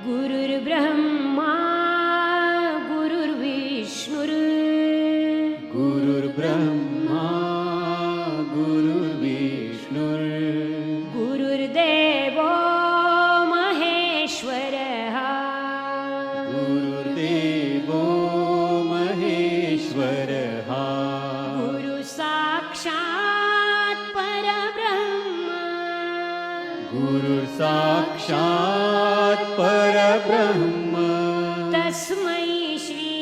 गुरुर्ब्रह्मा गुरुर्विष्णुर् गुरुर्ब्रह्मा गुरुर्विष्णुर् गुरुर्देवो महेश्वरः गुरुर्देवो महेश्वरः गुरुसाक्षात् परब्रह्म गुरुर्साक्षात् परब्रह्म तस्मै श्री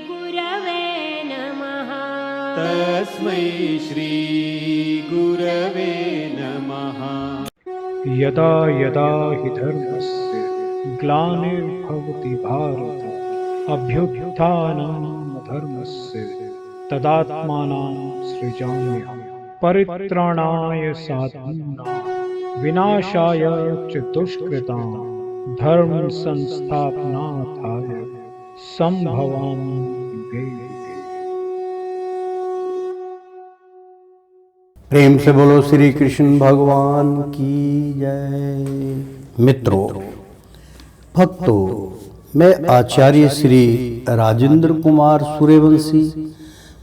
गुरवे नमः तस्मै श्री गुरवे नमः। यदा यदा हि धर्मस्य ग्लानिर्भवति भारत अभ्युत्थानं धर्मस्य तदात्मानं सृजाम्यहम् परित्राणाय साधूनां विनाशाय च दुष्कृतां धर्म संस्थापनार्थाय संभवामि युगे युगे। प्रेम से बोलो श्री कृष्ण भगवान की जय। मित्रों, भक्तों, मैं आचार्य श्री राजेंद्र कुमार सूर्यवंशी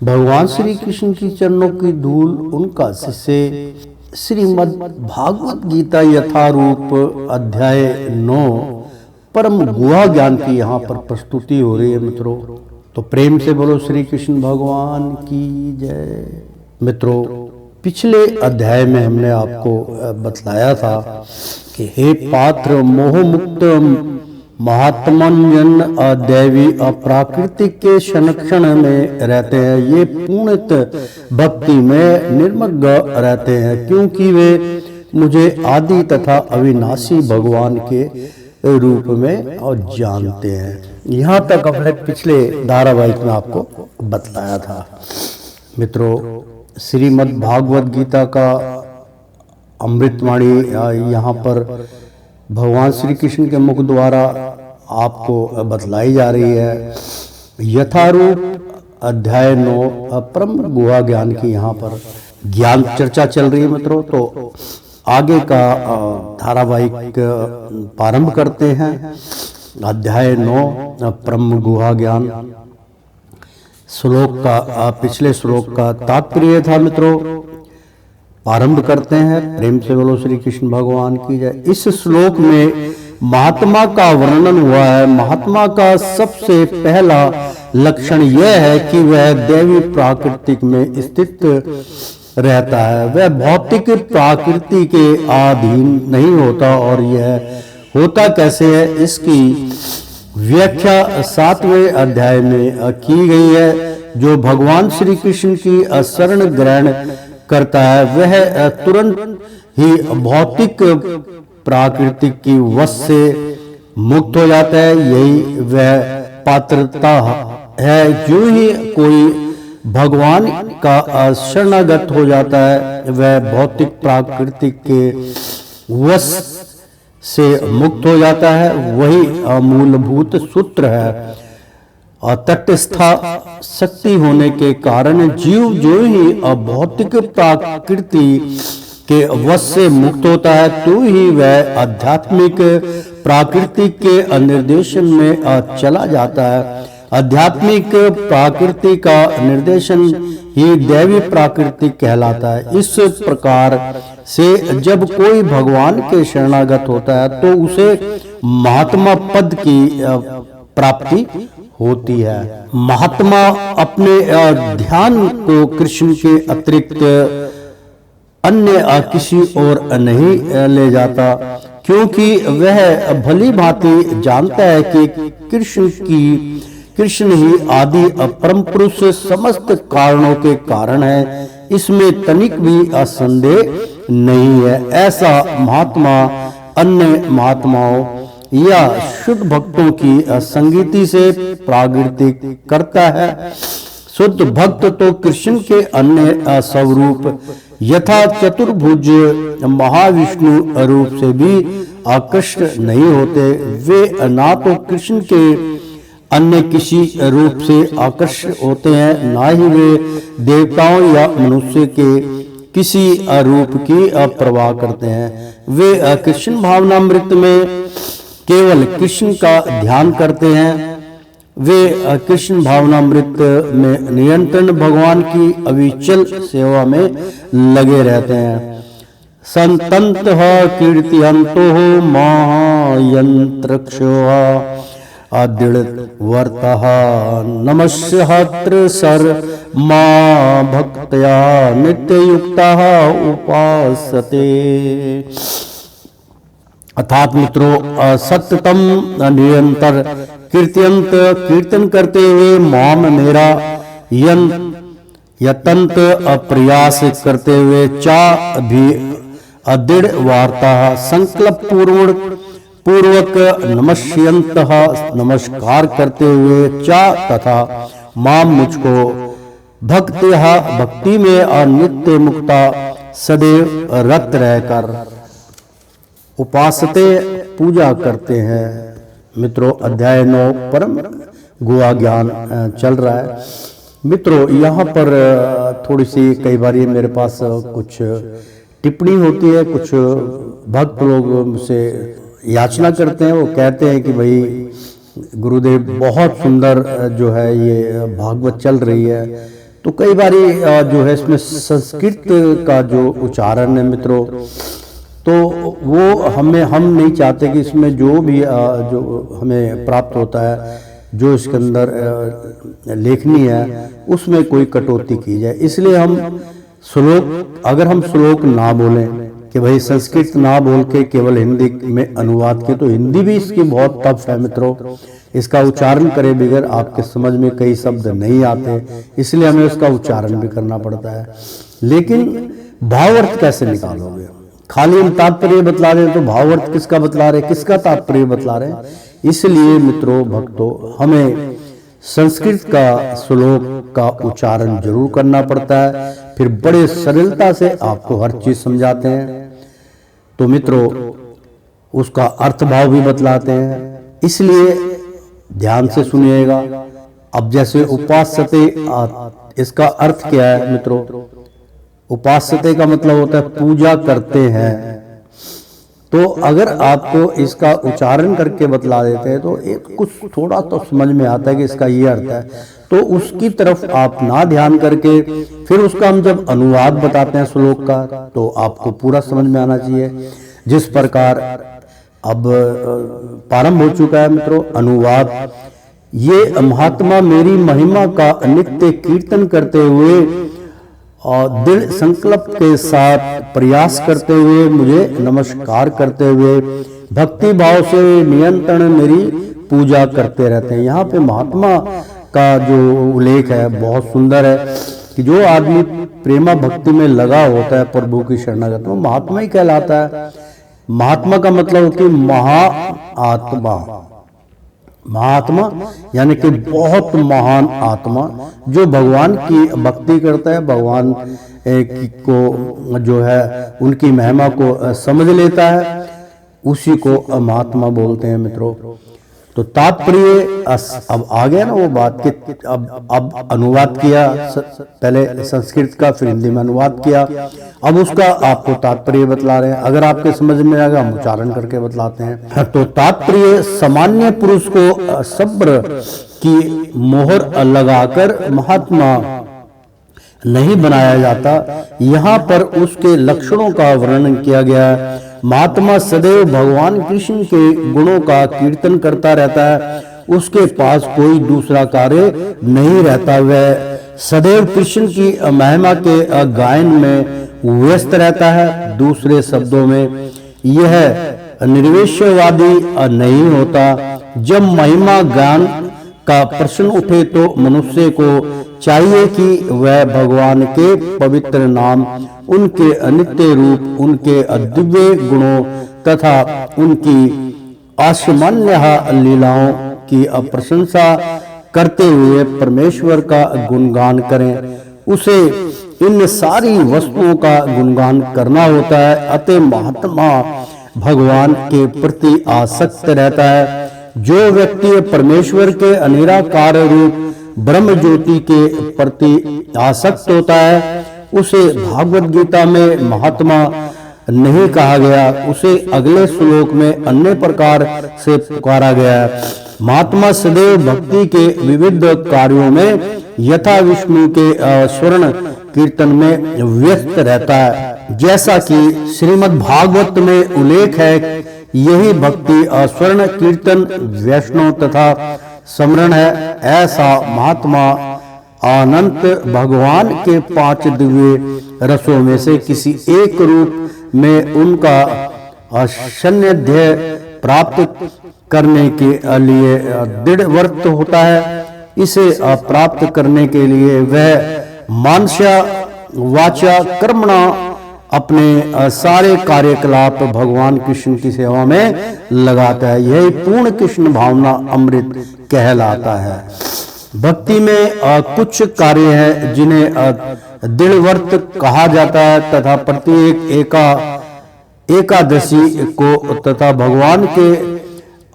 भगवान श्री कृष्ण की चरणों की धूल उनका शिष्य श्रीमद् भागवत गीता यथारूप अध्याय 9 परम गुहा ज्ञान की यहाँ पर प्रस्तुति हो रही है। मित्रों, तो प्रेम से बोलो श्री कृष्ण भगवान की जय। मित्रों, पिछले अध्याय में हमने आपको बतलाया था कि हे पात्र, मोह मुक्त महात्मन अदैवी अप्राकृतिक के क्षण क्षण में रहते हैं। ये पूर्णत भक्ति में निर्मग्न रहते हैं, क्योंकि वे मुझे आदि तथा अविनाशी भगवान के रूप में और जानते हैं। यहाँ तक हमने पिछले धारावाहिक में आपको बतलाया था। मित्रों, श्रीमद् भागवत गीता का अमृतवाणी यहाँ पर भगवान श्री कृष्ण के मुख द्वारा आपको बतलाई जा रही है। यथारूप अध्याय 9 परम गुहा ज्ञान की यहाँ पर ज्ञान चर्चा चल रही है। मित्रों, तो आगे का धारावाहिक प्रारंभ करते हैं। अध्याय 9 परम गुहा ज्ञान श्लोक का पिछले श्लोक का तात्पर्य था। मित्रों, प्रारंभ करते हैं। प्रेम से बोलो श्री कृष्ण भगवान की जय। इस श्लोक में महात्मा का वर्णन हुआ है। महात्मा का सबसे पहला लक्षण यह है कि वह दैवी प्राकृतिक में स्थित रहता है। वह भौतिक प्राकृति के अधीन नहीं होता। और यह होता कैसे है, इसकी व्याख्या 7वें अध्याय में की गई है। जो भगवान श्री कृष्ण की शरण ग्रहण करता है वह तुरंत ही भौतिक प्राकृतिक की वश से मुक्त हो जाता है। यही वह पात्रता है। जो ही कोई भगवान का शरणागत हो जाता है वह भौतिक प्राकृतिक के वश से मुक्त हो जाता है। वही मूलभूत सूत्र है। तटस्था शक्ति होने के कारण जीव जो ही भौतिक प्रकृति के वश से मुक्त होता है तो ही वह आध्यात्मिक प्राकृतिक के निर्देशन में चला जाता है। आध्यात्मिक प्राकृति का निर्देशन ही दैवी प्राकृतिक कहलाता है। इस प्रकार से जब कोई भगवान के शरणागत होता है तो उसे महात्मा पद की प्राप्ति होती है। महात्मा अपने ध्यान को कृष्ण के अतिरिक्त अन्य किसी और नहीं ले जाता, क्योंकि वह भली भांति जानता है कि कृष्ण ही आदि परम पुरुष समस्त कारणों के कारण है। इसमें तनिक भी असंदेह नहीं है। ऐसा महात्मा अन्य महात्माओं या शुद्ध भक्तों की संगति से प्राकृतिक करता है। शुद्ध भक्त तो कृष्ण के अन्य स्वरूप यथा चतुर्भुज महाविष्णु रूप से भी आकृष्ट नहीं होते। वे ना तो कृष्ण के अन्य किसी रूप से आकर्षित होते हैं, ना ही वे देवताओं या मनुष्य के किसी रूप की परवाह करते हैं। वे कृष्ण भावनामृत में केवल कृष्ण का ध्यान करते हैं, वे कृष्ण भावनामृत में नियंत्रण भगवान की अविचल सेवा में लगे रहते हैं। संतंत कीर्तियंतो महायंत्रक्षो अदृढ़ वर्तः नमस्यत्र सर मां भक्त्या नित्ययुक्तः उपासते। अर्थात मित्रों, सत्यतम निरंतर कीर्त्यंत कीर्तन करते हुए माम मेरा यतंत प्रयास करते हुए चा भी अदृढ़ वार्ता संकल्प पूर्वक नमस्यंत नमस्कार करते हुए चा तथा माम मुझको भक्ति में अनित्य मुक्ता सदैव रत रहकर उपासते पूजा करते हैं। मित्रों, अध्याय 9 परम गुहा ज्ञान चल रहा है। मित्रों, यहाँ पर थोड़ी सी कई बार ये मेरे पास कुछ टिप्पणी होती है। कुछ भक्त लोग मुझसे याचना करते हैं, वो कहते हैं कि भाई गुरुदेव बहुत सुंदर जो है ये भागवत चल रही है, तो कई बार जो है इसमें संस्कृत का जो उच्चारण है मित्रों, तो वो हम नहीं चाहते कि इसमें जो भी जो हमें प्राप्त होता है, जो इसके अंदर लेखनी है, उसमें कोई कटौती की जाए। इसलिए हम अगर हम श्लोक ना बोलें कि भाई संस्कृत ना बोल के केवल हिंदी में अनुवाद के, तो हिंदी भी इसकी बहुत टफ है मित्रों। इसका उच्चारण करे बगैर आपके समझ में कई शब्द नहीं आते, इसलिए हमें उसका उच्चारण भी करना पड़ता है। लेकिन भावार्थ कैसे निकालोगे? खाली हम तात्पर्य बतला रहे हैं तो भावार्थ किसका बतला रहे, किसका तात्पर्य बतला रहे हैं? इसलिए मित्रों, भक्तों, हमें संस्कृत का श्लोक का उच्चारण जरूर करना पड़ता है, फिर बड़े सरलता से आपको हर चीज समझाते हैं। तो मित्रों, उसका अर्थ भाव भी बतलाते हैं, इसलिए ध्यान से सुनिएगा। अब जैसे उपासते, इसका अर्थ क्या है मित्रों? उपासते का मतलब होता है पूजा करते हैं। तो अगर आपको इसका उच्चारण करके बतला देते हैं तो एक कुछ थोड़ा तो समझ में आता है कि इसका ये अर्थ है, तो उसकी तरफ आप ना ध्यान करके फिर उसका हम जब अनुवाद बताते हैं श्लोक का, तो आपको पूरा समझ में आना चाहिए। जिस प्रकार अब प्रारंभ हो चुका है मित्रों अनुवाद। ये महात्मा मेरी महिमा का नित्य कीर्तन करते हुए और दृढ़ संकल्प के साथ प्रयास करते हुए मुझे नमस्कार करते हुए भक्ति भाव से नियंत्रण मेरी पूजा करते रहते हैं। यहाँ पे महात्मा का जो उल्लेख है बहुत सुंदर है कि जो आदमी प्रेमा भक्ति में लगा होता है प्रभु की शरणागत, वो महात्मा ही कहलाता है। महात्मा का मतलब कि महाआत्मा, महात्मा यानी कि बहुत महान आत्मा जो भगवान की भक्ति करता है, भगवान को जो है उनकी महिमा को समझ लेता है, उसी को महात्मा बोलते हैं मित्रों। तो तात्पर्य अब आ गया ना वो बात कि अब अनुवाद किया, पहले संस्कृत का फिर हिंदी में अनुवाद किया, अब उसका आपको तात्पर्य बतला रहे हैं। अगर आपके समझ में आएगा हम उच्चारण करके बतलाते हैं। तो तात्पर्य सामान्य पुरुष को सब्र की मोहर लगाकर महात्मा नहीं बनाया जाता, यहाँ पर उसके लक्षणों का वर्णन किया गया है। महात्मा सदैव भगवान कृष्ण के गुणों का कीर्तन करता रहता है, उसके पास कोई दूसरा कार्य नहीं रहता। वह सदैव कृष्ण की महिमा के गायन में व्यस्त रहता है। दूसरे शब्दों में यह निर्वेशवादी नहीं होता। जब महिमा गान का प्रश्न उठे तो मनुष्य को चाहिए कि वह भगवान के पवित्र नाम, उनके अनित्य रूप, उनके अद्वितीय गुणों तथा उनकी असामान्य लीलाओं की प्रशंसा करते हुए परमेश्वर का गुणगान करें। उसे इन सारी वस्तुओं का गुणगान करना होता है। अतः महात्मा भगवान के प्रति आसक्त रहता है। जो व्यक्ति परमेश्वर के अनिराकार रूप ब्रह्म ज्योति के प्रति आसक्त होता है, उसे भागवत गीता में महात्मा नहीं कहा गया, उसे अगले श्लोक में अन्य प्रकार से पुकारा गया है। महात्मा सदैव भक्ति के विविध कार्यों में यथा विष्णु के स्वर्ण कीर्तन में व्यस्त रहता है। जैसा कि श्रीमद् भागवत में उल्लेख है, यही भक्ति स्वर्ण कीर्तन वैष्णव तथा स्मरण है। ऐसा महात्मा अनंत भगवान के 5 दिव्य रसों में से किसी एक रूप में उनका सान्निध्य प्राप्त करने के लिए दृढ़ व्रत होता है। इसे प्राप्त करने के लिए वह मानसा वाचा कर्मणा अपने सारे कार्यकलाप भगवान कृष्ण की सेवा में लगाता है। यही पूर्ण कृष्ण भावना अमृत कहलाता है। भक्ति में कुछ कार्य हैं जिन्हें दृढ़ व्रत कहा जाता है तथा प्रत्येक एकादशी को तथा भगवान के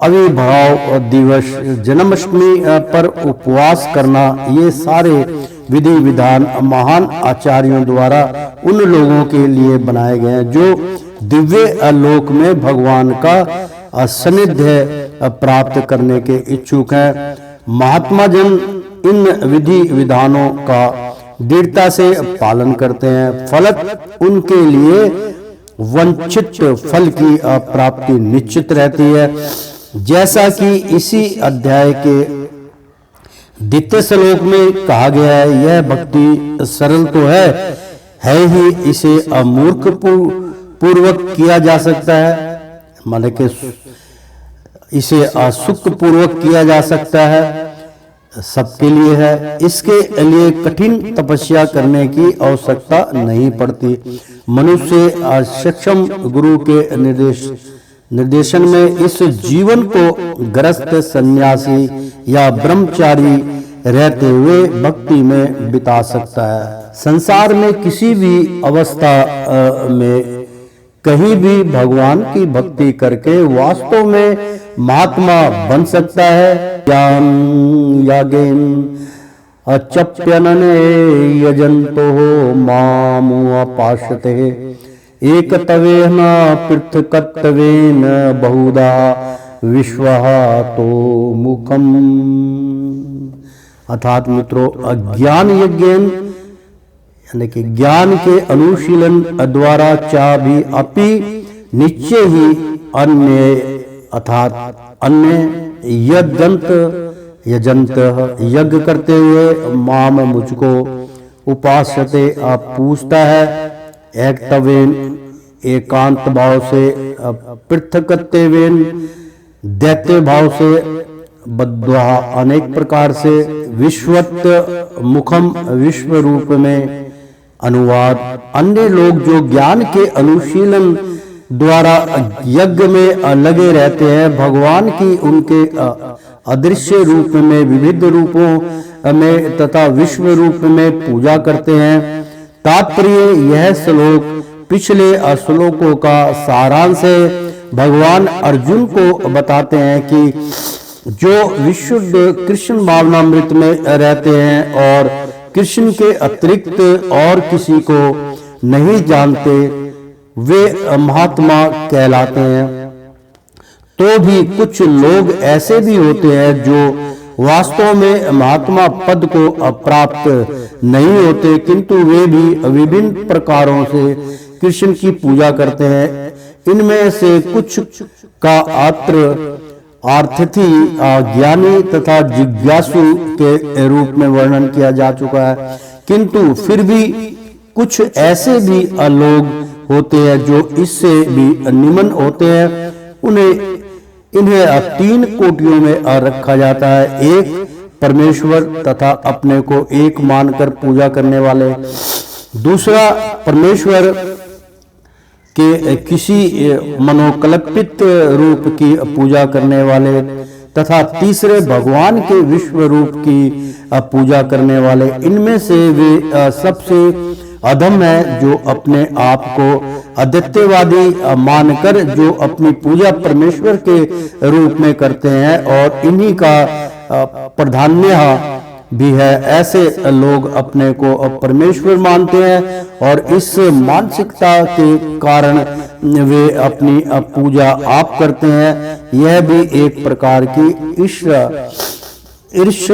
आविर्भाव दिवस जन्माष्टमी पर उपवास करना, ये सारे विधि विधान महान आचार्यों द्वारा उन लोगों के लिए बनाए गए हैं जो दिव्य लोक में भगवान का सानिध्य प्राप्त करने के इच्छुक हैं। महात्मा जन इन विधि विधानों का दृढ़ता से पालन करते हैं, फलत उनके लिए वंचित फल की प्राप्ति निश्चित रहती है। जैसा कि इसी अध्याय के द्वितीय श्लोक में कहा गया है, यह भक्ति सरल तो है ही, इसे अमूर्ख पूर्वक किया जा सकता है, माने कि इसे असुख पूर्वक किया जा सकता है, सबके लिए है। इसके लिए कठिन तपस्या करने की आवश्यकता नहीं पड़ती। मनुष्य सक्षम गुरु के निर्देशन में इस जीवन को गृहस्थ सन्यासी या ब्रह्मचारी रहते हुए भक्ति में बिता सकता है। संसार में किसी भी अवस्था में कहीं भी भगवान की भक्ति करके वास्तव में महात्मा बन सकता है। ज्ञान यागेन अचप्यनने यजंतो मामु अपाश्यते एकतवेन पृथकत्वेन बहुधा विश्वः तो मुखम। अर्थात मित्रों, अज्ञान यज्ञेन यानी कि ज्ञान के अनुशीलन द्वारा चा भी अपि निश्चय ही अन्य अर्थात अन्य यजंत यज्ञ करते हुए माम मुझको उपास्यते पूछता है। एकतवेन एकांत भाव से, पृथकत्वेन दैत्य भाव से, बद्वा अनेक प्रकार से, विश्वत मुखम विश्व रूप में अनुवाद। अन्य लोग जो ज्ञान के अनुशीलन द्वारा यज्ञ में लगे रहते हैं, भगवान की उनके अदृश्य रूप में विविध रूपों में तथा विश्व रूप में पूजा करते हैं। तात्पर्य यह श्लोक पिछले श्लोकों का सारांश है। भगवान अर्जुन को बताते हैं कि जो विशुद्ध कृष्ण भावनामृत में रहते हैं और कृष्ण के अतिरिक्त और किसी को नहीं जानते, वे महात्मा कहलाते हैं। तो भी कुछ लोग ऐसे भी होते हैं जो वास्तव में महात्मा पद को प्राप्त नहीं होते, किंतु वे भी विभिन्न प्रकारों से कृष्ण की पूजा करते हैं। इनमें से कुछ का आर्थिथि ज्ञानी तथा जिज्ञासु के रूप में वर्णन किया जा चुका है, किंतु फिर भी कुछ ऐसे भी लोग होते हैं जो इससे भी निम्न होते हैं। इन्हें 3 कोटियों में रखा जाता है। एक परमेश्वर तथा अपने को एक मानकर पूजा करने वाले, दूसरा परमेश्वर के किसी मनोकल्पित रूप की पूजा करने वाले, तथा तीसरे भगवान के विश्व रूप की पूजा करने वाले। इनमें से वे सबसे अधम है जो अपने आप को अद्वैतवादी मानकर जो अपनी पूजा परमेश्वर के रूप में करते हैं और इन्हीं का प्राधान्य भी है। ऐसे लोग अपने को परमेश्वर मानते हैं और इस मानसिकता के कारण वे अपनी पूजा आप करते हैं। यह भी एक प्रकार की ईर्ष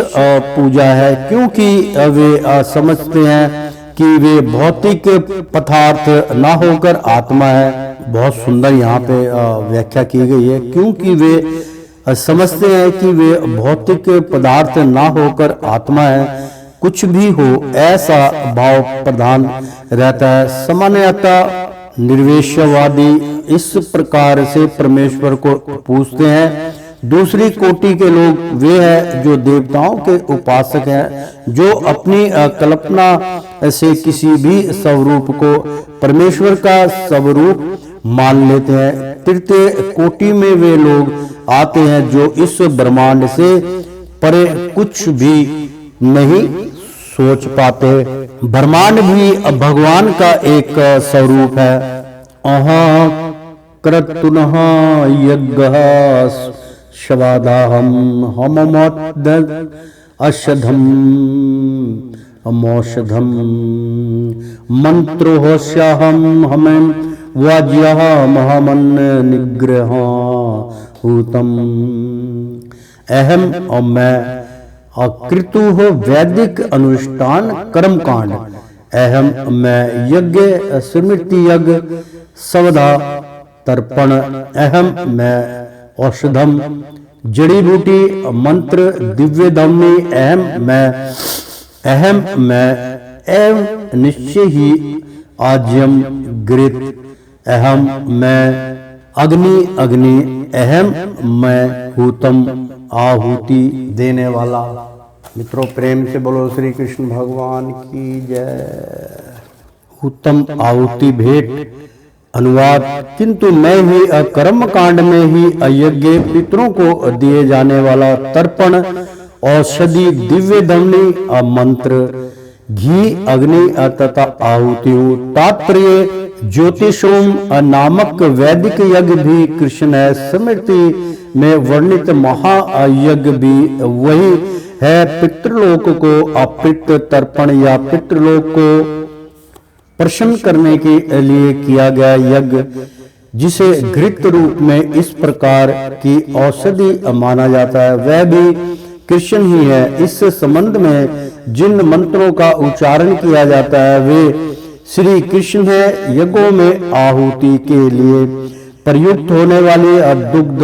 पूजा है, क्योंकि वे समझते हैं कि वे भौतिक पदार्थ ना होकर आत्मा है। बहुत सुंदर यहाँ पे व्याख्या की गई है, क्योंकि वे समझते हैं कि वे भौतिक पदार्थ ना होकर आत्मा है। कुछ भी हो ऐसा भाव प्रधान रहता है। सामान्यतः निर्विशेषवादी इस प्रकार से परमेश्वर को पूजते हैं। दूसरी कोटि के लोग वे हैं जो देवताओं के उपासक हैं, जो अपनी कल्पना से किसी भी स्वरूप को परमेश्वर का स्वरूप मान लेते हैं। तृतीय कोटि में वे लोग आते हैं जो इस ब्रह्मांड से परे कुछ भी नहीं सोच पाते। ब्रह्मांड भी भगवान का एक स्वरूप है। अहाँ क्रतुनः यज्ञः शवादाहम हममोद अशधम अमोषधम मंत्रोहोष्याहम हमें वाज्यः महामन निग्रह हूतम। अहम और मैं अकृतु हो वैदिक अनुष्ठान कर्म कांड। अहम मैं यज्ञ स्मृति यज्ञ सवधा तर्पण। अहम मैं औषधम जड़ी बूटी मंत्र दिव्य दमनी। अहम मैं एवं निश्चय ही आज्यम गृत। अहम मैं अग्नि। अहम मैं हूतम आहुति देने वाला। मित्रों, प्रेम से बोलो श्री कृष्ण भगवान की जय। उत्तम आहुति भेंट। अनुवाद: किंतु मैं ही कर्म कांड में ही यज्ञ पितरों को दिए जाने वाला तर्पण औषधि दिव्य दमनी मंत्र घी अग्नि तथा आहुति हूँ। तात्पर्य: ज्योतिषोम नामक वैदिक यज्ञ भी कृष्ण है। स्मृति में वर्णित महायज्ञ भी वही है। पितृलोक को अपित तर्पण या पितृलोक को प्रसन्न करने के लिए किया गया यज्ञ, जिसे घृत रूप में इस प्रकार की औषधि माना जाता है, वह भी कृष्ण ही है। इस संबंध में जिन मंत्रों का उच्चारण किया जाता है वे श्री कृष्ण है। यज्ञों में आहुति के लिए प्रयुक्त होने वाली दुग्ध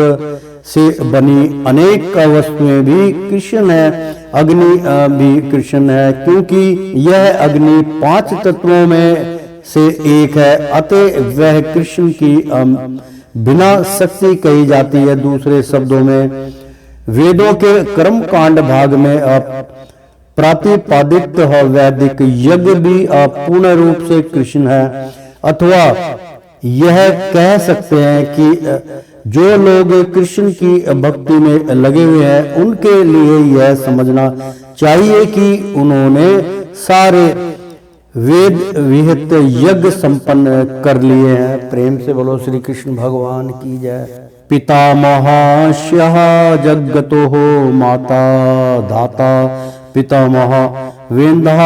से बनी अनेक वस्तुएं भी कृष्ण है। अग्नि भी कृष्ण है, क्योंकि यह अग्नि 5 तत्वों में से एक है, अतः वह कृष्ण की बिना शक्ति कही जाती है। दूसरे शब्दों में वेदों के कर्म कांड भाग में प्रतिपादित वैदिक यज्ञ भी पूर्ण रूप से कृष्ण है। अथवा यह कह सकते हैं कि जो लोग कृष्ण की भक्ति में लगे हुए हैं उनके लिए यह समझना चाहिए कि उन्होंने सारे वेद विहित यज्ञ संपन्न कर लिए हैं। प्रेम से बोलो श्री कृष्ण भगवान की जय। पितामहस्यः जगतोः माता धाता पितामह वेदः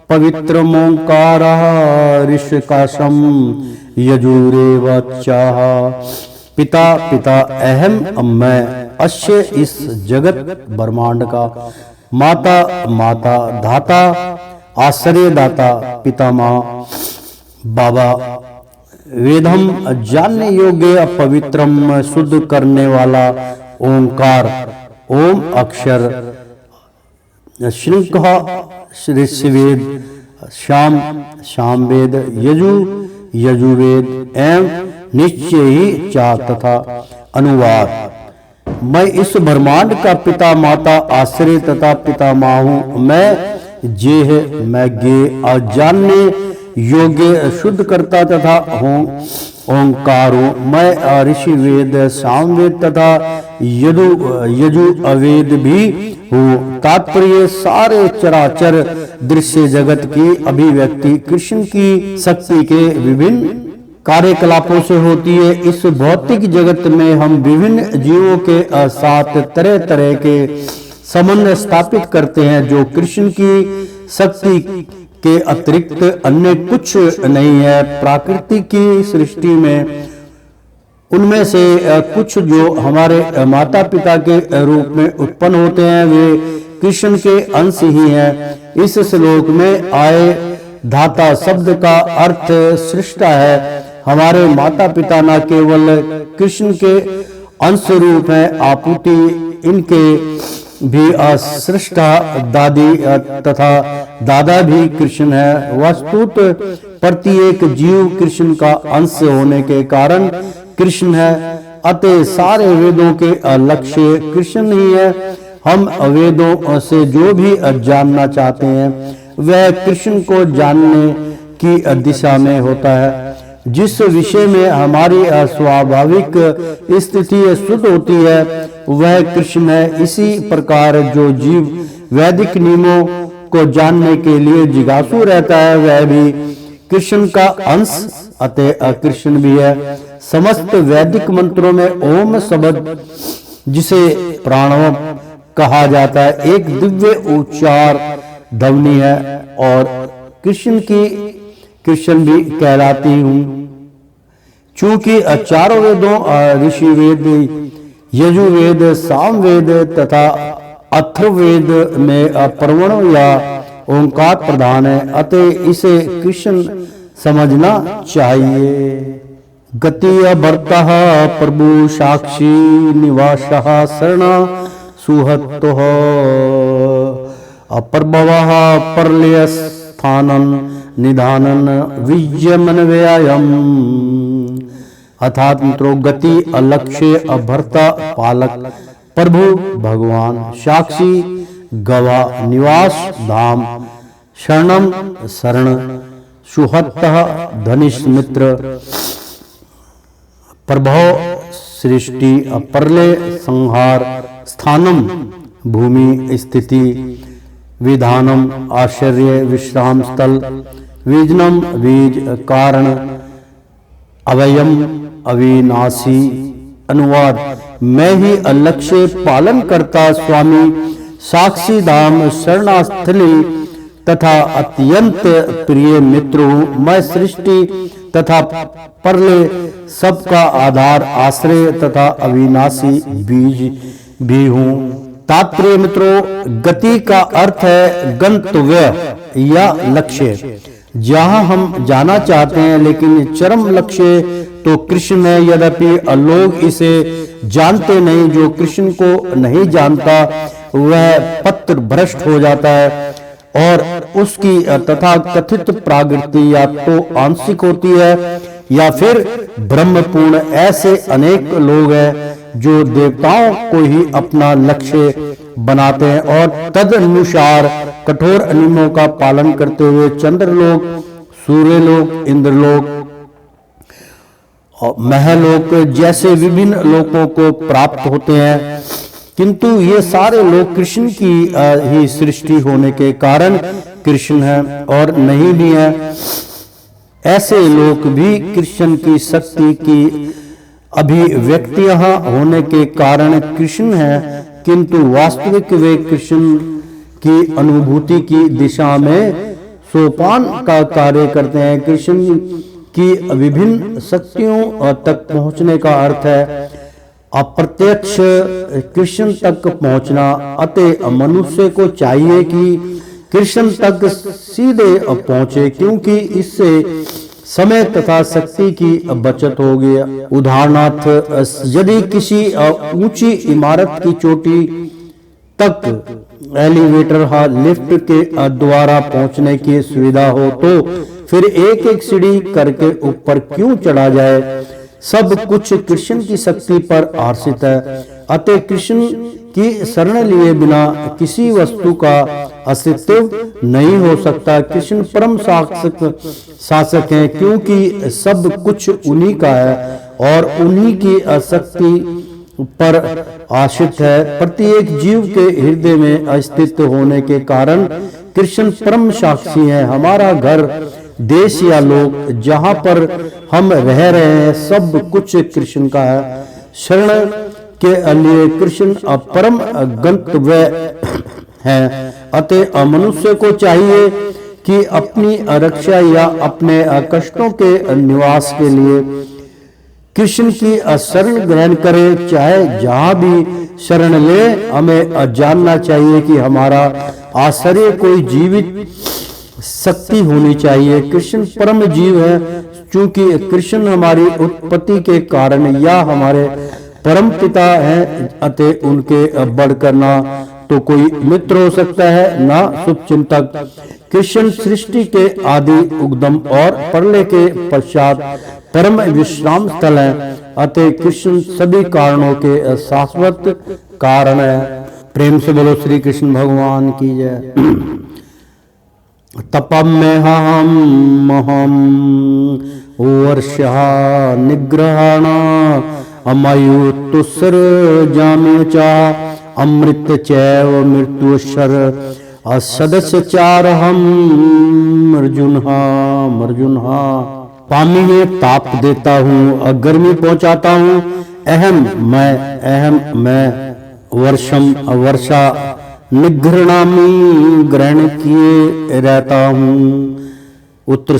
पवित्रमोंकारः ऋषिकाशं यजुरेव चाह। पिता अहम मैं अश्य इस जगत ब्रह्मांड का, माता धाता आश्रय दाता पितामह बाबा, वेदम जानने योग्य पवित्रम शुद्ध करने वाला ओंकार, ओम अक्षर, श्रृंख ऋषिवेद, शाम वेद, यजुवेद एवं निश्चय ही चा तथा। अनुवाद: मैं इस ब्रह्मांड का पिता माता आश्रय तथा पितामह हूँ। मैं जेह मैं गे और जानने योग्य शुद्ध करता तथा हूँ ओंकार हूँ। मैं ऋषि वेद सामवेद तथा यजु अवेद भी हूँ। तात्पर्य: सारे चराचर दृश्य जगत की अभिव्यक्ति कृष्ण की शक्ति के विभिन्न कार्यकलापों से होती है। इस भौतिक जगत में हम विभिन्न जीवों के साथ तरह तरह के समन्वय स्थापित करते हैं, जो कृष्ण की शक्ति के अतिरिक्त अन्य कुछ नहीं है। प्रकृति की सृष्टि में उनमें से कुछ जो हमारे माता पिता के रूप में उत्पन्न होते हैं वे कृष्ण के अंश ही हैं। इस श्लोक में आए धाता शब्द का अर्थ सृष्टा है। हमारे माता पिता न केवल कृष्ण के अंश रूप हैं, आपूति इनके भी सृष्टा दादी तथा दादा भी कृष्ण है। वस्तुत प्रत्येक जीव कृष्ण का अंश होने के कारण कृष्ण है, अतः सारे वेदों के लक्ष्य कृष्ण ही है। हम वेदों से जो भी जानना चाहते हैं वह कृष्ण को जानने की दिशा में होता है। जिस विषय में हमारी स्वाभाविक स्थिति शुद्ध होती है वह कृष्ण है। इसी प्रकार जो जीव वैदिक नियमों को जानने के लिए जिज्ञासु रहता है वह भी कृष्ण का अंश अतः कृष्ण भी है। समस्त वैदिक मंत्रों में ओम शब्द जिसे प्रणव कहा जाता है एक दिव्य उच्चार ध्वनि है और कृष्ण भी कहलाती हूँ। चूंकि चारों वेदों ऋषि वेद, यजुर्वेद, सामवेद तथा अथर्ववेद में प्रवण या ओंकार प्रधान है, अतः इसे कृष्ण समझना चाहिए। गति भर्ता प्रभु साक्षी निवास शरण सुहतो अप्रभव प्रलय स्थानन निधानन विजयमन व्यायम। अर्थात मित्रों, गति, लक्ष्य, भर्ता, पालक, प्रभु भगवान, साक्षी गवाह, निवास धाम, शरणम शरण, सुहत्तः धनिष्ठ मित्र, प्रभव सृष्टि, प्रलय संहार, स्थानम भूमि स्थिति, विधानम आश्चर्य विश्राम स्थल, विजनम बीज कारण, अवयम अविनाशी। अनुवाद, मैं ही लक्ष्य पालन करता स्वामी, साक्षी धाम, शरणास्थली तथा अत्यंत प्रिय मित्र हूँ। मैं सृष्टि तथा प्रलय सबका आधार, आश्रय तथा अविनाशी बीज भी हूँ। तात्पर्य मित्रों, गति का अर्थ है गंतव्य या लक्ष्य, जहां हम जाना चाहते हैं, लेकिन चरम लक्ष्य तो कृष्ण है। यद्यपि लोग इसे जानते नहीं। जो कृष्ण को नहीं जानता वह पत्र भ्रष्ट हो जाता है और उसकी तथा कथित प्राकृति या तो आंशिक होती है या फिर ब्रह्मपूर्ण। ऐसे अनेक लोग हैं जो देवताओं को ही अपना लक्ष्य बनाते हैं और तदनुसार कठोर नियमों का पालन करते हुए चंद्रलोक, सूर्यलोक, इंद्रलोक और महलोक जैसे विभिन्न लोकों को प्राप्त होते हैं। किंतु ये सारे लोग कृष्ण की ही सृष्टि होने के कारण कृष्ण है और नहीं भी है। ऐसे लोग भी कृष्ण की शक्ति की अभिव्यक्तियां होने के कारण कृष्ण है, किंतु वास्तविक वे कृष्ण की अनुभूति की दिशा में सोपान का कार्य करते हैं। कृष्ण की विभिन्न शक्तियों तक पहुंचने का अर्थ है अप्रत्यक्ष कृष्ण तक पहुंचना। अतः मनुष्य को चाहिए कि कृष्ण तक सीधे पहुंचे, क्योंकि इससे समय तथा शक्ति की बचत होगी। उदाहरणार्थ, यदि किसी ऊंची इमारत की चोटी तक एलिवेटर लिफ्ट के द्वारा पहुंचने की सुविधा हो तो फिर एक एक सीढ़ी करके ऊपर क्यों चढ़ा जाए। सब कुछ कृष्ण की शक्ति पर आश्रित है। अतः कृष्ण की शरण लिए बिना किसी वस्तु का अस्तित्व नहीं हो सकता। कृष्ण परम शासक हैं, क्योंकि सब कुछ उन्हीं का है और उन्हीं की शक्ति पर आश्रित है। प्रत्येक जीव के हृदय में अस्तित्व होने के कारण कृष्ण परम साक्षी हैं। हमारा घर, देश या लोक जहां पर हम रह रहे हैं, सब कुछ कृष्ण का है। शरण के लिए कृष्ण परम गंतव्य है। अतः मनुष्य को चाहिए कि अपनी रक्षा या अपने कष्टों के निवास के लिए कृष्ण की शरण ग्रहण करे। चाहे जहां भी शरण ले, हमें जानना चाहिए कि हमारा आश्रय कोई जीवित शक्ति होनी चाहिए। कृष्ण परम जीव है, क्योंकि कृष्ण हमारी उत्पत्ति के कारण या हमारे परम पिता हैं। अतः उनके बढ़कर ना तो कोई मित्र हो सकता है, ना शुभचिंतक। कृष्ण सृष्टि के आदि, उद्गम और प्रलय के पश्चात परम विश्राम स्थल है। अतः कृष्ण सभी कारणों के शाश्वत कारण है। प्रेम से बोलो श्री कृष्ण भगवान की जय। तपम में हम वर्षा निग्रहण अमयु तुसर जाम्य चा अमृत चैव मृत्युशर असदस्य चार हम अर्जुन पानी में ताप देता हूँ, गर्मी पहुंचाता हूँ। अहम मैं वर्षा निघृणामी ग्रहण किए रहता हूँ। उत्तर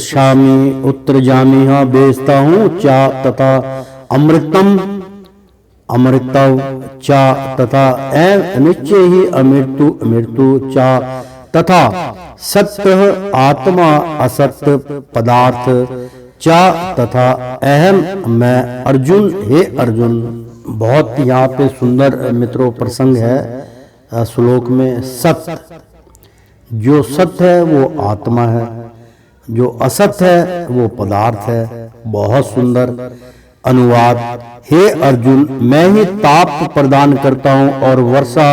जामी बेचता हूँ। चा तथा अमृतव चा तथा निश्चय ही मृत्यु चा तथा सत्य आत्मा असत्य पदार्थ चा तथा अहम मैं अर्जुन। हे अर्जुन, बहुत यहाँ पे सुंदर मित्रों प्रसंग है श्लोक में। सत्य, जो सत्य है वो आत्मा है, जो असत्य है वो पदार्थ है। बहुत सुंदर अनुवाद। हे अर्जुन, मैं ही ताप प्रदान करता हूँ और वर्षा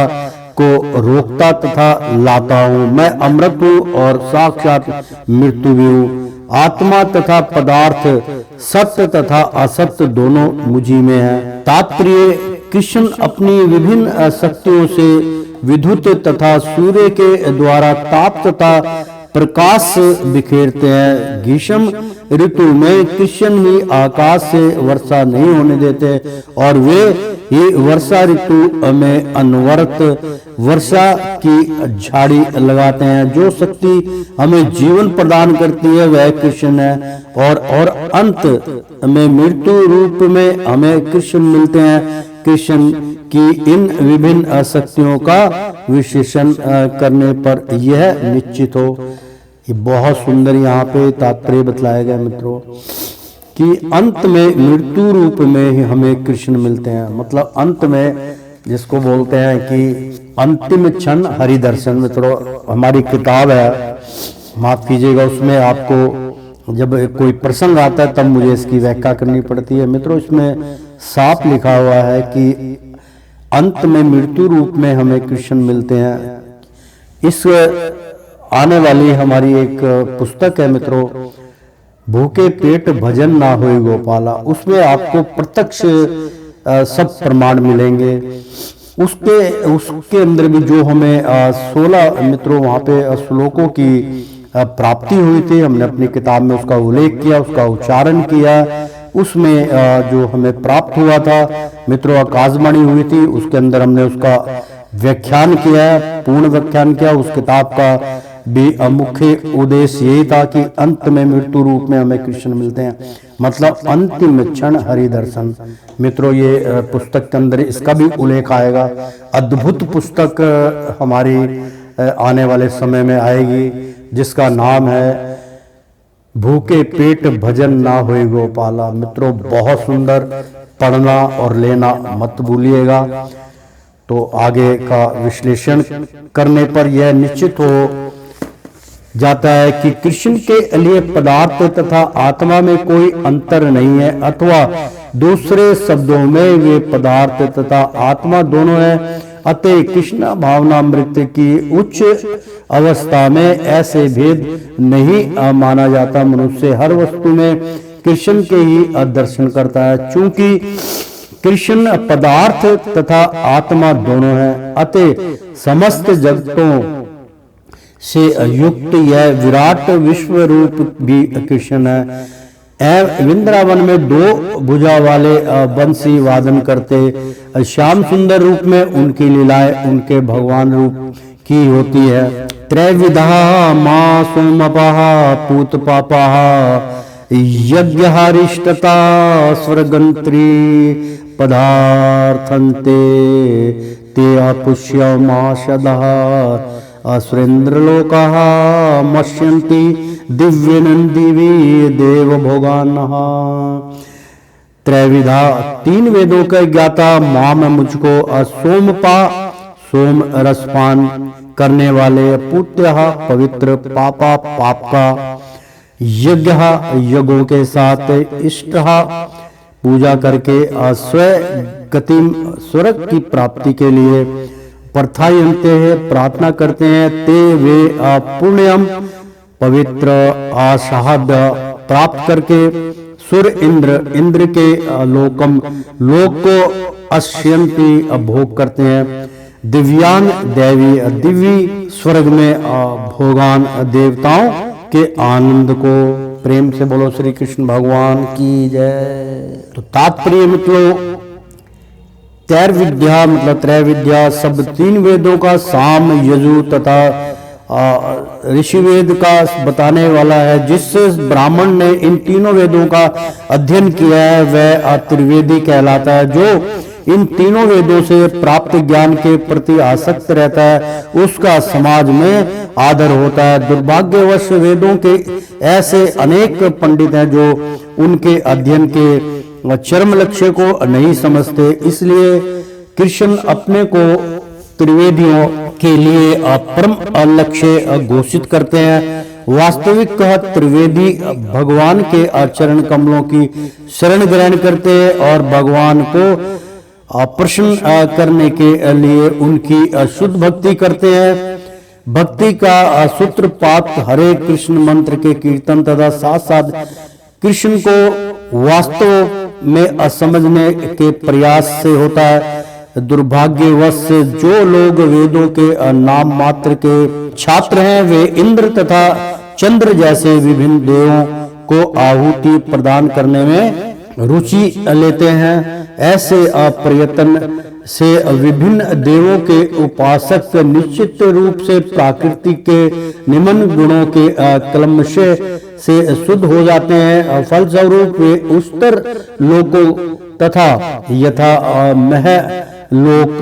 को रोकता तथा लाता हूँ। मैं अमृत हूँ और साक्षात मृत्यु भी हूँ। आत्मा तथा पदार्थ, सत्य तथा असत्य दोनों मुझी में है। तात्पर्य, कृष्ण अपनी विभिन्न शक्तियों से विद्युत तथा सूर्य के द्वारा ताप तथा प्रकाश बिखेरते हैं। ग्रीष्म ऋतु में कृष्ण ही आकाश से वर्षा नहीं होने देते और वे ही वर्षा ऋतु में अनवरत वर्षा की झाड़ी लगाते हैं। जो शक्ति हमें जीवन प्रदान करती है वह कृष्ण है। और अंत में मृत्यु रूप में हमें कृष्ण मिलते हैं। कृष्ण की इन विभिन्न शक्तियों का विश्लेषण करने पर यह निश्चित हो। ये बहुत सुंदर यहाँ पे तात्पर्य बतलाया गया मित्रों कि अंत में मृत्यु रूप में ही हमें कृष्ण मिलते हैं। मतलब अंत में, जिसको बोलते हैं कि अंतिम क्षण हरि दर्शन। मित्रों, हमारी किताब है, माफ कीजिएगा, उसमें आपको जब कोई प्रसंग आता है तब मुझे इसकी व्याख्या करनी पड़ती है। मित्रों, इसमें साफ लिखा हुआ है कि अंत में मृत्यु रूप में हमें कृष्ण मिलते हैं। इस आने वाली हमारी एक पुस्तक है मित्रों, भूखे पेट भजन ना होए गोपाला, उसमें आपको प्रत्यक्ष सब प्रमाण मिलेंगे। उसके अंदर भी जो हमें 16 मित्रों वहाँ पे श्लोकों की प्राप्ति हुई थी, हमने अपनी किताब में उसका उल्लेख किया, उसका उच्चारण किया। उसमें जो हमें प्राप्त हुआ था मित्रों, आकाशवाणी हुई थी, उसके अंदर हमने उसका व्याख्यान किया, पूर्ण व्याख्यान किया। उस किताब का भी मुख्य उद्देश्य यही था कि अंत में मृत्यु रूप में हमें कृष्ण मिलते हैं, मतलब अंतिम क्षण हरि दर्शन। मित्रों, ये पुस्तक के अंदर इसका भी उल्लेख आएगा। अद्भुत पुस्तक हमारी आने वाले समय में आएगी, जिसका नाम है भूखे पेट भजन ना होए गोपाला। मित्रों, बहुत सुंदर, पढ़ना और लेना मत भूलिएगा। तो आगे का विश्लेषण करने पर यह निश्चित हो जाता है कि कृष्ण के लिए पदार्थ तथा आत्मा में कोई अंतर नहीं है, अथवा दूसरे शब्दों में वे पदार्थ तथा आत्मा दोनों है। अतः कृष्ण भावनामृत की उच्च अवस्था में ऐसे भेद नहीं माना जाता। मनुष्य हर वस्तु में कृष्ण के ही दर्शन करता है, चूंकि कृष्ण पदार्थ तथा आत्मा दोनों है। अतः समस्त जगतों से युक्त यह विराट विश्व रूप भी कृष्ण है। वृंदावन में 2 भुजा वाले बंसी वादन करते श्याम सुंदर रूप में उनकी लीलाएं उनके भगवान रूप की होती है। त्रैविधा मां सोमपः पूत पापः यज्ञहारिष्टता स्वर्गंत्री पदार्थन्ते ते अपुष्यमाशदः असुरेन्द्रलोकाः मश्यन्ति दिव्यनन्दिवी देवभोगानः। त्रैविधा 3 वेदों के ज्ञाता मां में मुझको सोमपा सोम रसपान करने वाले, पूत्य पवित्र, पापा पाप का, यज्ञ यज्ञों के साथ, इष्ट पूजा करके स्व गति स्वर्ग की प्राप्ति के लिए प्रार्थयन्ते हैं प्रार्थना करते हैं, ते वे पुण्यम पवित्र आसाद प्राप्त करके सुर इंद्र के लोकम लोक को अश्यंती भोग करते हैं। दिव्यान दैवी दिव्य स्वर्ग में भोगान देवताओं के आनंद को। प्रेम से बोलो श्री कृष्ण भगवान की जय। तो तात्पर्य मतलब त्रैविद्या मतलब त्रैविद्या सब 3 वेदों का साम यजु तथा ऋषिवेद का बताने वाला है। जिस ब्राह्मण ने इन 3 वेदों का अध्ययन किया है वह त्रिवेदी कहलाता है। जो इन 3 वेदों से प्राप्त ज्ञान के प्रति आसक्त रहता है उसका समाज में आदर होता है। दुर्भाग्यवश वेदों के ऐसे अनेक पंडित हैं जो उनके अध्ययन के चरम लक्ष्य को नहीं समझते, इसलिए कृष्ण अपने को त्रिवेदियों के लिए परम लक्ष्य घोषित करते हैं। वास्तविक त्रिवेदी भगवान के चरण कमलों की शरण ग्रहण करते हैं और भगवान को प्रसन्न करने के लिए उनकी शुद्ध भक्ति करते हैं। भक्ति का सूत्रपात हरे कृष्ण मंत्र के कीर्तन तथा साथ साथ कृष्ण को वास्तव में समझने के प्रयास से होता है। दुर्भाग्यवश से जो लोग वेदों के नाम मात्र के छात्र हैं वे इंद्र तथा चंद्र जैसे विभिन्न देवों को आहुति प्रदान करने में रुचि लेते हैं। ऐसे प्रयत्न से विभिन्न देवों के उपासक निश्चित रूप से प्रकृति के निम्न गुणों के कलमश से शुद्ध हो जाते हैं। फलस्वरूप वे उच्चतर लोकों तथा यथा मह लोक,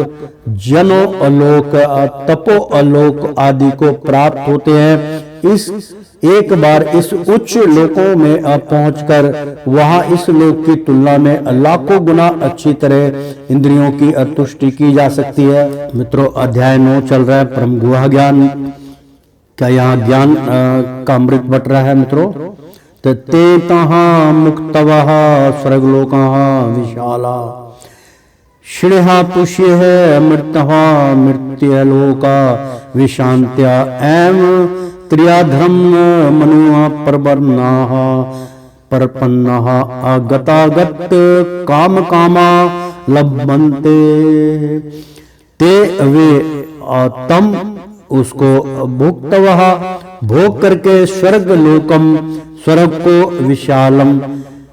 जनो लोक, तपो लोक आदि को प्राप्त होते हैं। इस एक बार इस उच्च लोकों में पहुंचकर वहां इस लोक की तुलना में लाखों गुना अच्छी तरह इंद्रियों की तुष्टि की जा सकती है। मित्रों अध्याय 9 चल रहा है परम गुहा ज्ञान। क्या यहाँ ज्ञान का अमृत बट रहा है मित्रों? ते तहाँ मुक्तवः स्वर्गलोकः विशाला श्रेहा पुष्य है मृतः मृत्यलोका विशांत्या एम त्रियाधर्म मनुआ परवर्णाः परपन्नाः अगतागत काम कामा लभन्ते। ते वे तम उसको भुक्तवः भोग करके स्वर्ग लोकम स्वर्ग को विशालम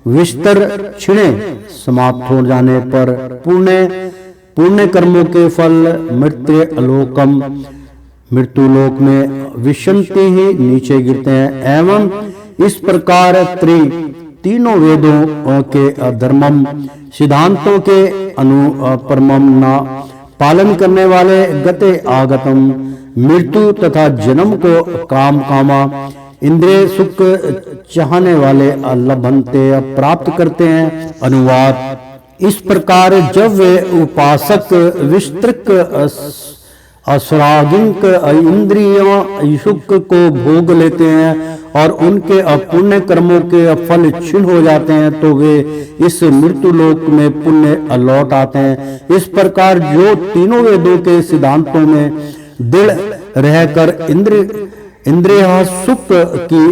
विस्तर क्षिणे समाप्त हो जाने पर पुण्य कर्मों के फल मृत्यु लोकम मृत्यु लोक में विशंति ही नीचे गिरते हैं। एवं इस प्रकार तीनों वेदों के धर्मम सिद्धांतों के अनुपरमम न पालन करने वाले गते आगतम मृत्यु तथा जन्म को काम कामा इंद्रिय सुख चाहने वाले लभन्ते प्राप्त करते हैं। अनुवाद इस प्रकार जब वे उपासक विस्तृत असरागिक इंद्रियों सुख को भोग लेते हैं और उनके पुण्य कर्मों के फल क्षीण हो जाते हैं तो वे इस मृत्यु लोक में पुण्य लौट आते हैं। इस प्रकार जो तीनों वेदों के सिद्धांतों में दृढ़ रहकर इंद्रिय सुख की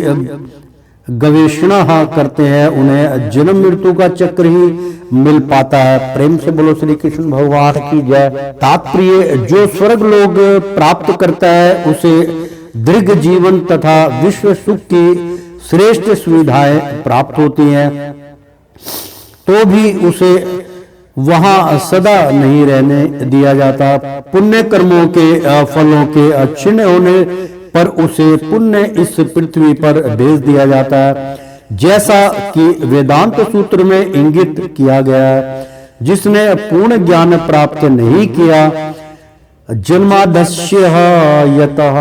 गवेषणा करते हैं उन्हें जन्म मृत्यु का चक्र ही मिल पाता है। प्रेम से बोलो श्री कृष्ण भगवान की जय। तात्पर्य जो स्वर्ग लोग प्राप्त करता है उसे दीर्घ जीवन तथा विश्व सुख की श्रेष्ठ सुविधाएं प्राप्त होती हैं, तो भी उसे वहां सदा नहीं रहने दिया जाता। पुण्य कर्मों के फलों के क्षीण होने पर उसे पुण्य इस पृथ्वी पर भेज दिया जाता है, जैसा कि वेदांत सूत्र में इंगित किया गया है। जिसने पूर्ण ज्ञान प्राप्त नहीं किया, जन्मादस्य यतः,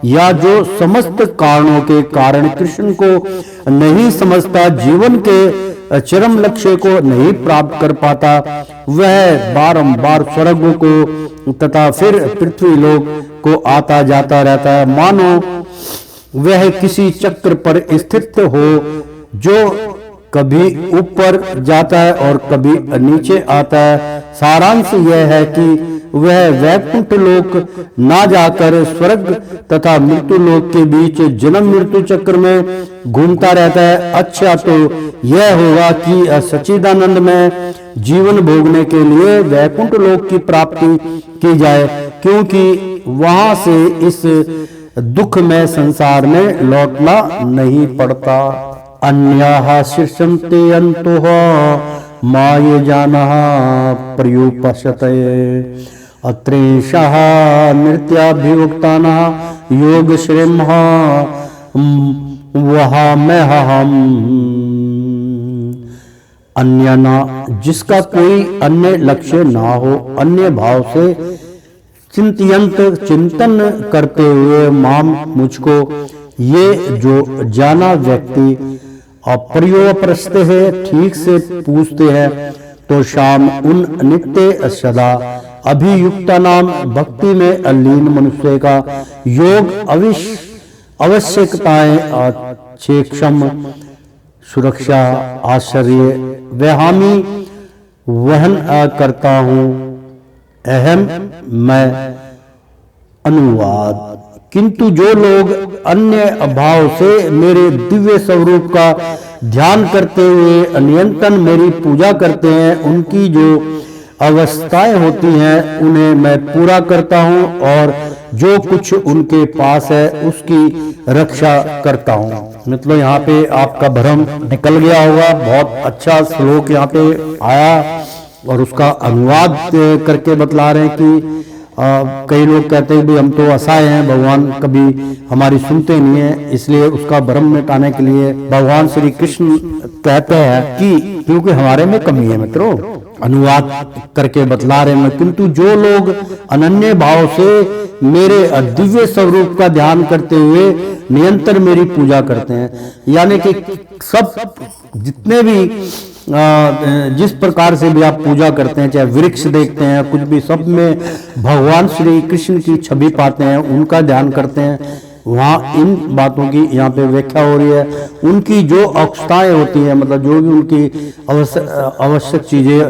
या जो समस्त कारणों के कारण कृष्ण को नहीं समझता, जीवन के चरम लक्ष्य को नहीं प्राप्त कर पाता, वह बारंबार स्वर्ग को तथा फिर पृथ्वी लोक को आता जाता रहता है, मानो वह किसी चक्र पर स्थित हो जो कभी ऊपर जाता है और कभी नीचे आता है। सारांश यह है कि वह वैकुंठ लोक ना जाकर स्वर्ग तथा मृत्यु लोक के बीच जन्म मृत्यु चक्र में घूमता रहता है। अच्छा तो यह होगा कि सच्चिदानंद में जीवन भोगने के लिए वैकुंठ लोक की प्राप्ति की जाए, क्योंकि वहां से इस दुख में संसार में लौटना नहीं पड़ता। अन्याः शीर्षन्ते अन्तः माये जानः पर्युपश्यते, अत्रेषः नृत्याभियुक्तानाः योगश्रेमः वहाम्यहम्। अन्य ना, जिसका कोई अन्य लक्ष्य ना हो, अन्य भाव से चिंतन करते हुए माम मुझको, ये जो जाना व्यक्ति अपर्योपस्थ है, ठीक से पूछते हैं, तो शाम उन नित्य सदा अभियुक्ता नाम भक्ति में अलीन मनुष्य का योग आवश्यकताएं क्षेक्षम सुरक्षा आश्चर्य वहामी वहन करता हूँ। अहम मैं अनुवाद। किंतु जो लोग अन्य अभाव से मेरे दिव्य स्वरूप का ध्यान करते हुए निरंतर मेरी पूजा करते हैं, उनकी जो अवस्थाएं होती हैं उन्हें मैं पूरा करता हूं और जो कुछ उनके पास है उसकी रक्षा करता हूं। मतलब यहाँ पे आपका भ्रम निकल गया होगा। बहुत अच्छा श्लोक यहाँ पे आया और उसका अनुवाद करके बतला रहे हैं कि कई लोग कहते हैं भी हम तो असहाय हैं, भगवान कभी हमारी सुनते नहीं है, इसलिए उसका भ्रम मिटाने के लिए भगवान श्री कृष्ण कहते हैं कि क्योंकि हमारे में कमी है मित्रों, अनुवाद करके बतला रहे हैं। किंतु जो लोग अनन्य भाव से मेरे दिव्य स्वरूप का ध्यान करते हुए निरंतर मेरी पूजा करते हैं, यानी कि सब जितने भी जिस प्रकार से भी आप पूजा करते हैं, चाहे वृक्ष देखते हैं, कुछ भी, सब में भगवान श्री कृष्ण की छवि पाते हैं, उनका ध्यान करते हैं। वहाँ इन बातों की यहाँ पे व्याख्या हो रही है। उनकी जो आवश्यकताएं होती हैं, मतलब जो भी उनकी आवश्यक चीजें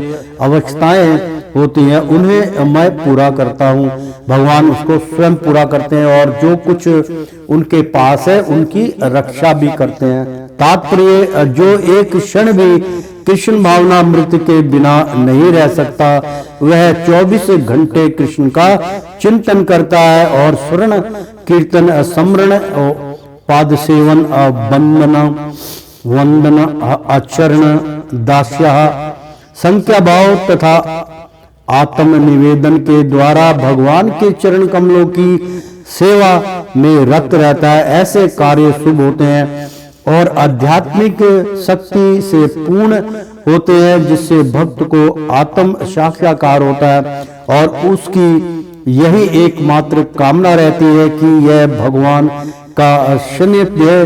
आवश्यकताएं होती हैं, उन्हें मैं पूरा करता हूँ। भगवान उसको स्वयं पूरा करते हैं और जो कुछ उनके पास है उनकी रक्षा भी करते हैं। तात्पर्य, जो एक क्षण भी कृष्ण भावना मृत्यु के बिना नहीं रह सकता, वह 24 घंटे कृष्ण का चिंतन करता है और स्वर्ण कीर्तन स्मरण पाद सेवन वंदन आचरण दास्या संख्या भाव तथा आत्म निवेदन के द्वारा भगवान के चरण कमलों की सेवा में रत रहता है। ऐसे कार्य शुभ होते हैं और आध्यात्मिक शक्ति से पूर्ण होते हैं, जिससे भक्त को आत्म साक्षात्कार होता है और उसकी यही एकमात्र कामना रहती है कि यह भगवान का सान्निध्य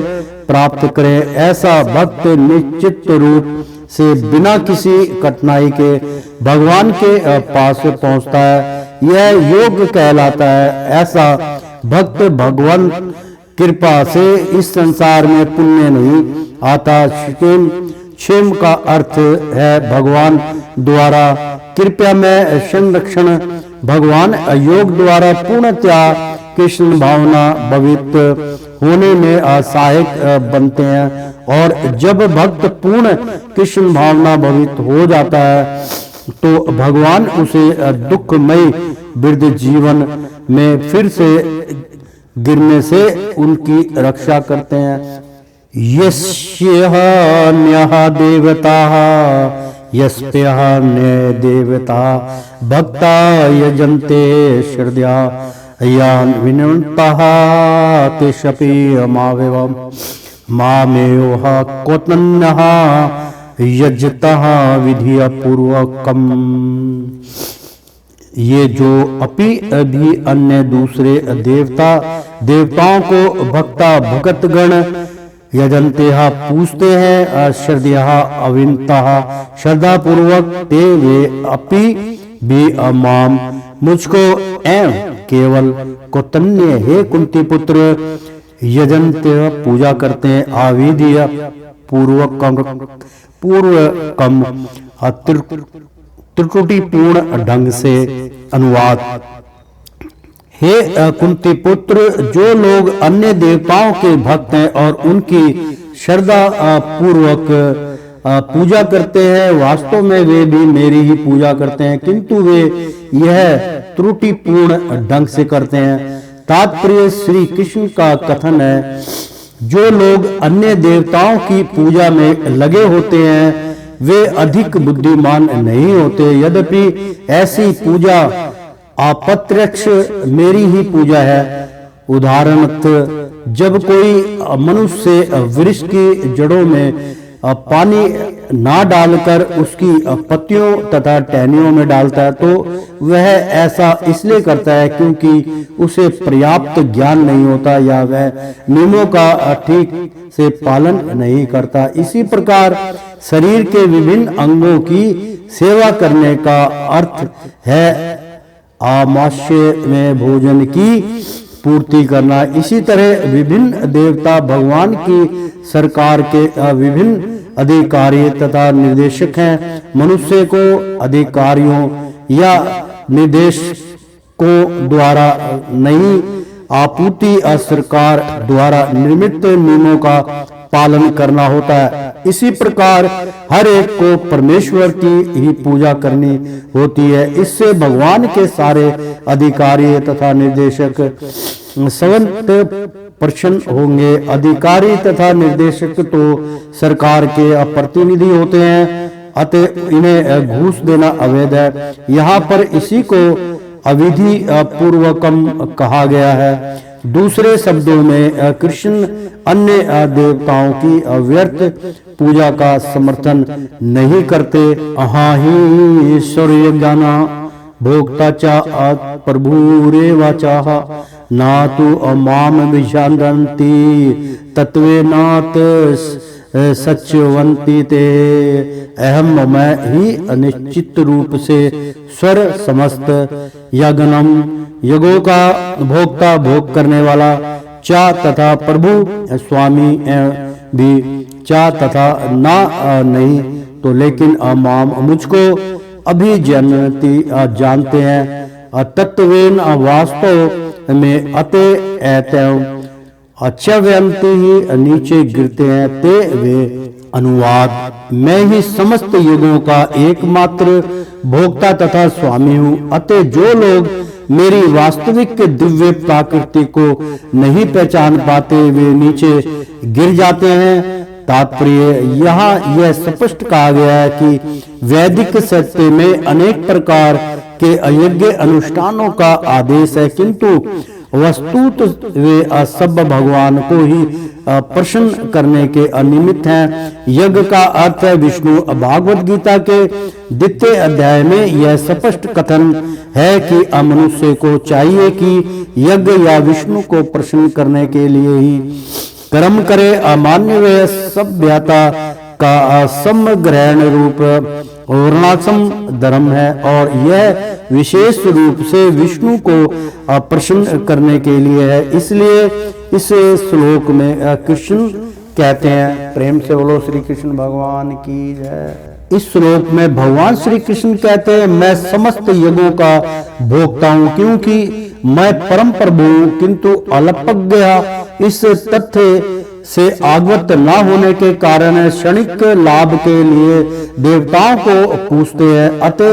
प्राप्त करे। ऐसा भक्त निश्चित रूप से बिना किसी कठिनाई के भगवान के पास पहुंचता है। यह योग कहलाता है। ऐसा भक्त भगवान कृपा से इस संसार में पुण्य नहीं आता। क्षेम का अर्थ है भगवान द्वारा कृपया में संरक्षण। भगवान योग द्वारा पूर्णतया कृष्ण भावना भवित होने में सहायक बनते हैं और जब भक्त पूर्ण कृष्ण भावना भवित हो जाता है तो भगवान उसे दुखमय वृद्ध जीवन में फिर से गिरने से उनकी रक्षा करते हैं। यस्यन्यः देवताः यस्यान्ये देवता भक्ता यजन्ते श्रद्धया यान् विनुन्तः तेषपि मामेवं मामेवः कोतन्यः यजतः विधिया पूर्वकम्। ये जो अपि अभी अन्य दूसरे देवताओं को भक्ता भगतगण यजन्तेहा पूजते हैं श्रद्धया अविनतः श्रद्धा पूर्वक ते वे अपि भी अमाम मुझको एवं केवल कोतन्य हे कुंती पुत्र यजन्ते पूजा करते हैं आविधिया पूर्वकम त्रुटिपूर्ण ढंग से। अनुवाद। हे कुंती पुत्र, जो लोग अन्य देवताओं के भक्त हैं और उनकी श्रद्धा पूर्वक पूजा करते हैं, वास्तव में वे भी मेरी ही पूजा करते हैं, किंतु वे यह त्रुटिपूर्ण ढंग से करते हैं। तात्पर्य श्री कृष्ण का कथन है, जो लोग अन्य देवताओं की पूजा में लगे होते हैं वे अधिक बुद्धिमान नहीं होते, यद्यपि ऐसी पूजा अप्रत्यक्ष मेरी ही पूजा है। उदाहरणतः जब कोई मनुष्य वृक्ष की जड़ों में पानी ना डालकर उसकी पत्तियों तथा टहनियों में डालता है, तो वह ऐसा इसलिए करता है क्योंकि उसे पर्याप्त ज्ञान नहीं होता या वह नियमों का ठीक से पालन नहीं करता। इसी प्रकार शरीर के विभिन्न अंगों की सेवा करने का अर्थ है आमाशय में भोजन की पूर्ति करना। इसी तरह विभिन्न देवता भगवान की सरकार के विभिन्न अधिकारी तथा निर्देशक हैं। मनुष्य को अधिकारियों या निर्देशकों द्वारा नहीं, आपूर्ति सरकार द्वारा निर्मित नियमों का पालन करना होता है। इसी प्रकार हर एक को परमेश्वर की ही पूजा करनी होती है। इससे भगवान के सारे अधिकारी तथा निर्देशक संवत प्रसन्न होंगे। अधिकारी तथा निर्देशक तो सरकार के प्रतिनिधि होते हैं, अतः इन्हें घूस देना अवैध है। यहाँ पर इसी को अविधि पूर्वकम कहा गया है। दूसरे शब्दों में कृष्ण अन्य देवताओं की व्यर्थ पूजा का समर्थन नहीं करते। अहाहि ईश्वर्यज्ञाना भोक्ता च प्रभुरेवाचाः ना तु अमाम विजानन्ति तत्वेनात् सच्चवन्ति ते। अहम मैं ही अनिश्चित रूप से स्वर समस्त यज्ञनम यज्ञों का भोक्ता भोग करने वाला चा तथा प्रभु स्वामी भी चा तथा ना नहीं तो लेकिन अमाम मुझको अभी जानते हैं। तत्वेन वास्तव में अतः एतम अच्यवंती ही नीचे गिरते हैं ते वे। अनुवाद। मैं ही समस्त युगों का एकमात्र भोक्ता तथा स्वामी हूँ, अतः जो लोग मेरी वास्तविक दिव्य प्रकृति को नहीं पहचान पाते वे नीचे गिर जाते हैं। तात्पर्य यहाँ यह स्पष्ट कहा गया है कि वैदिक सत्य में अनेक प्रकार के अयज्ञ अनुष्ठानों का आदेश है, किंतु वस्तुतः वे सब भगवान को ही प्रसन्न करने के अनिमित्त हैं। यज्ञ का अर्थ है विष्णु। भागवत गीता के 2 अध्याय में यह स्पष्ट कथन है कि मनुष्य को चाहिए कि यज्ञ या विष्णु को प्रसन्न करने के लिए ही कर्म करे। अमान्य व सभ्यता का समग्रहण रूप वर्णाश्रम धर्म है और यह विशेष रूप से विष्णु को प्रसन्न करने के लिए है। इसलिए इस श्लोक में कृष्ण कहते हैं, प्रेम से बोलो श्री कृष्ण भगवान की जय। इस श्लोक में भगवान श्री कृष्ण कहते हैं, मैं समस्त यज्ञों का भोक्ता हूँ क्योंकि मैं परम प्रभु हूँ, किंतु अल्पज्ञ इस तथ्य से अवगत न होने के कारण क्षणिक लाभ के लिए देवताओं को पूजते हैं, अतः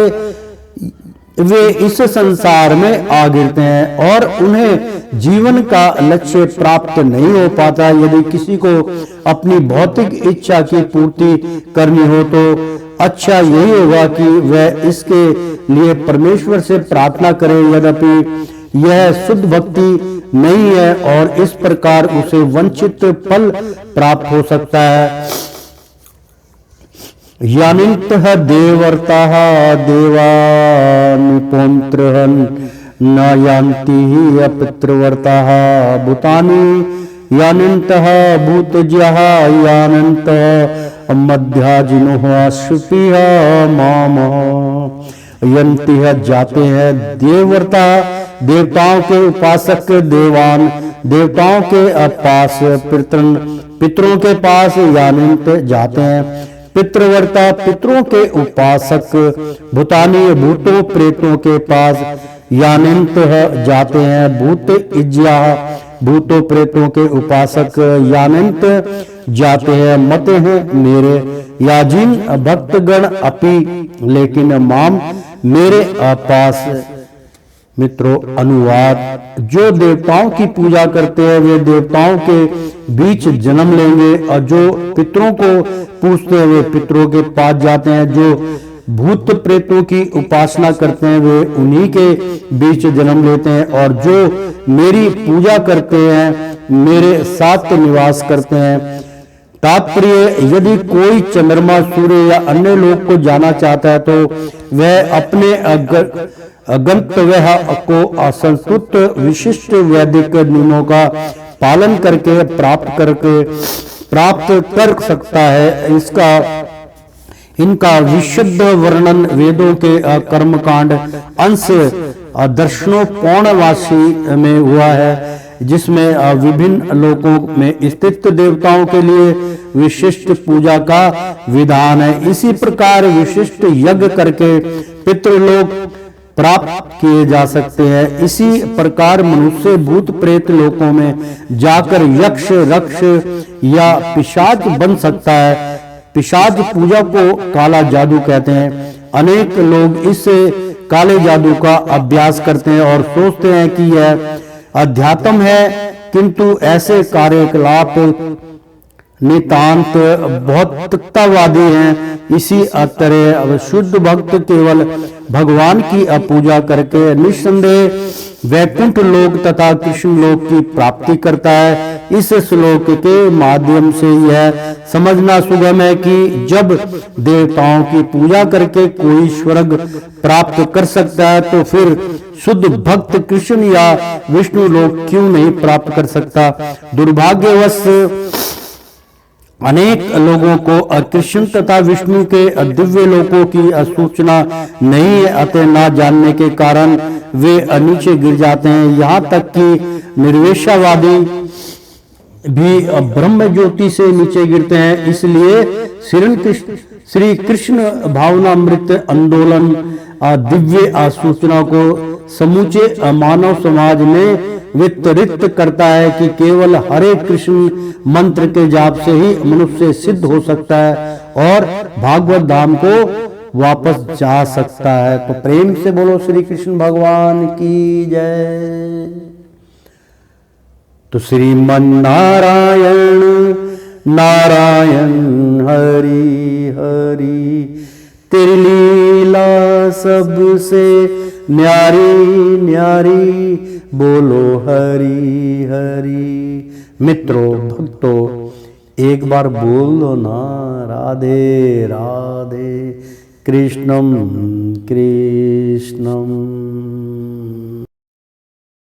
वे इस संसार में आ गिरते हैं और उन्हें जीवन का लक्ष्य प्राप्त नहीं हो पाता। यदि किसी को अपनी भौतिक इच्छा की पूर्ति करनी हो तो अच्छा यही होगा कि वह इसके लिए परमेश्वर से प्रार्थना करे। यद्यपि यह शुद्ध भक्ति नहीं है और इस प्रकार उसे वंचित फल प्राप्त हो सकता है। यानिन्तः देवर्ताः देवानुपोन्त्रहन् न यान्ति अपितृवर्ताः भूतानि यानिन्तः भूतज्याः यानन्तः मध्याजिनोः अश्रुतिः मामः यन्ति जाते हैं। देवव्रता देवताओं के उपासक देवान देवताओं के पास पितरों के पास यानिंत जाते हैं। पितृवर्ता पितरों के उपासक भूतानी भूतों प्रेतों के पास यानिंत जाते हैं। भूत इज्या भूतों प्रेतों के उपासक यानिंत जाते हैं। मत हैं मेरे याजिन भक्तगण अपि लेकिन माम मेरे पास। मित्रों, अनुवाद। जो देवताओं की पूजा करते हैं वे देवताओं के बीच जन्म लेंगे और जो पितरों को पूजते हैं वे पितरों के पास जाते हैं। जो भूत प्रेतों की उपासना करते हैं वे उन्हीं के बीच जन्म लेते हैं और जो मेरी पूजा करते हैं मेरे साथ निवास करते हैं। तात्पर्य, यदि कोई चंद्रमा सूर्य या अन्य लोक को जाना चाहता है तो वह अपने गंतव्य को असंतुष्ट विशिष्ट वैदिक नियमों का पालन करके प्राप्त कर सकता है। इनका विशुद्ध वर्णन वेदों के कर्मकांड अंश दर्शनों पौर्णवासी में हुआ है, जिसमें विभिन्न लोकों में स्थित देवताओं के लिए विशिष्ट पूजा का विधान है। इसी प्रकार विशिष्ट यज्ञ करके पितृलोक प्राप्त किए जा सकते हैं। इसी प्रकार मनुष्य भूत प्रेत लोकों में जाकर यक्ष रक्ष या पिशाच बन सकता है। पिशाच पूजा को काला जादू कहते हैं। अनेक लोग इस काले जादू का अभ्यास करते हैं और सोचते हैं कि यह अध्यात्म है, किंतु ऐसे कार्यकलाप नितांत भौतिकतावादी हैं। इसी तरह शुद्ध भक्त केवल भगवान की पूजा करके निस्संदेह वैकुंठ लोक तथा कृष्ण लोक की प्राप्ति करता है। इस श्लोक के माध्यम से यह समझना सुगम है कि जब देवताओं की पूजा करके कोई स्वर्ग प्राप्त कर सकता है तो फिर शुद्ध भक्त कृष्ण या विष्णु लोक क्यों नहीं प्राप्त कर सकता। दुर्भाग्यवश अनेक लोगों को कृष्ण तथा विष्णु के दिव्य लोकों की सूचना नहीं है, अतः न जानने के कारण वे नीचे गिर जाते हैं। यहाँ तक कि निर्वेशावादी भी ब्रह्म ज्योति से नीचे गिरते हैं। इसलिए श्री कृष्ण भावनामृत आंदोलन दिव्य सूचना को समूचे मानव समाज में वितरित करता है कि केवल हरे कृष्ण मंत्र के जाप से ही मनुष्य सिद्ध हो सकता है और भागवत धाम को वापस जा सकता है। तो प्रेम से बोलो श्री कृष्ण भगवान की जय। तो श्रीमन नारायण नारायण हरि हरि, तेरी लीला सबसे न्यारी न्यारी, बोलो हरि हरि। मित्रों भक्तों, एक बार बोल दो ना राधे राधे, कृष्णम कृष्णम।